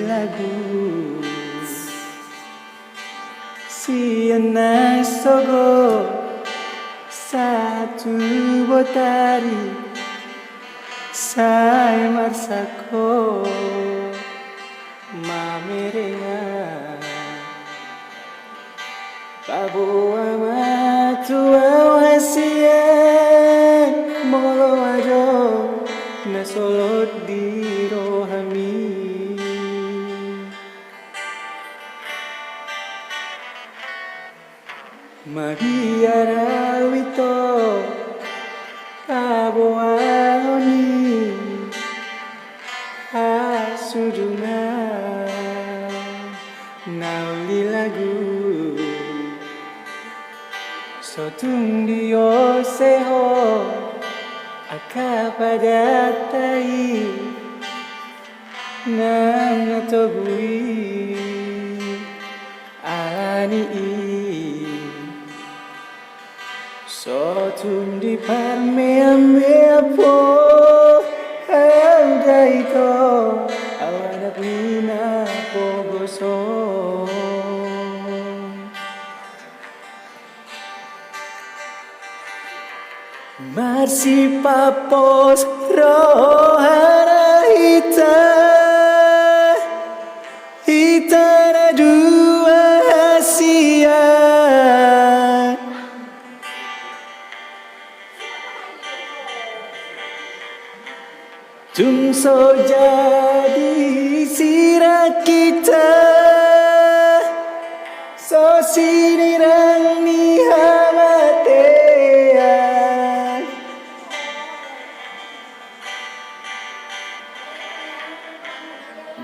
lagu Siana sogo satu botari Sai marsako mamerenga Pabo amatu awasien molo ajo nasolot di rohami Mabiara wito Pabo ahoni Asuduna Nauli lagu Sotung dio seho Aka pada tai Nang atogui Alani Sotung di parmea mea po Audaito Awanak nina pogoso Marsi papos rohana Hitana dua hasia Tungso jadi sirat kita So sinirang ni hamatean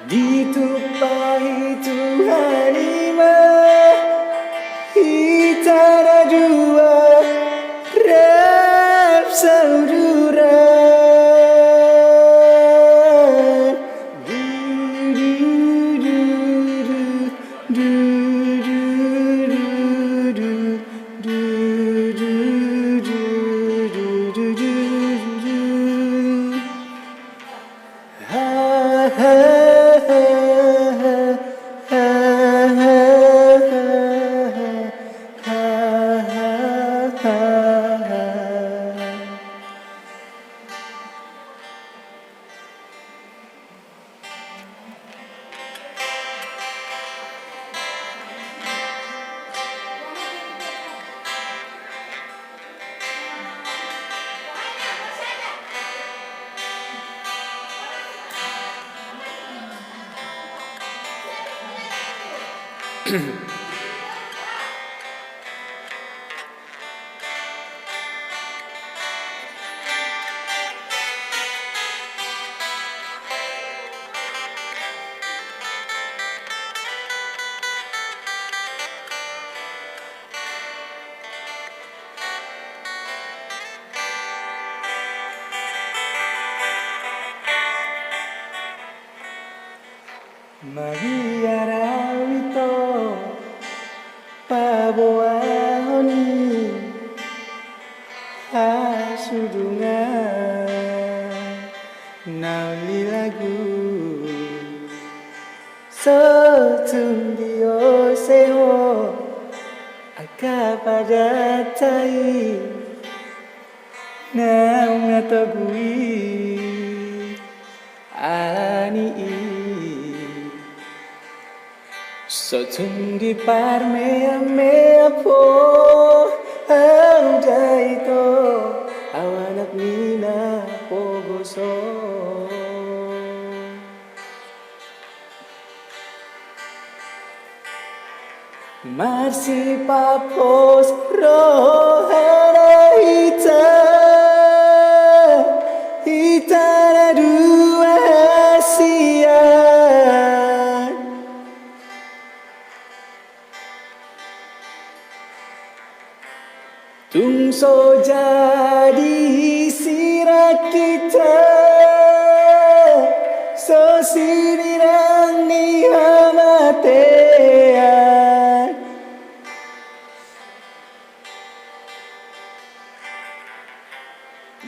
Ditupahi Tuhan imah Hitana dua rap saudara Mabiara wito Pabo ahoni Asudunga Nauli lagu Sotung dio seho Aka pada tai Naung atogui Alani Sotung di parmea mea po Audaito Awanak nina pogoso Marsi papos rohana Hitana dua hasia Tungso jadi sirat kita So sinirang ni hamatean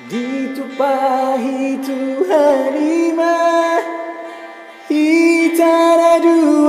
Ditupahi Tuhan imah tanah dunia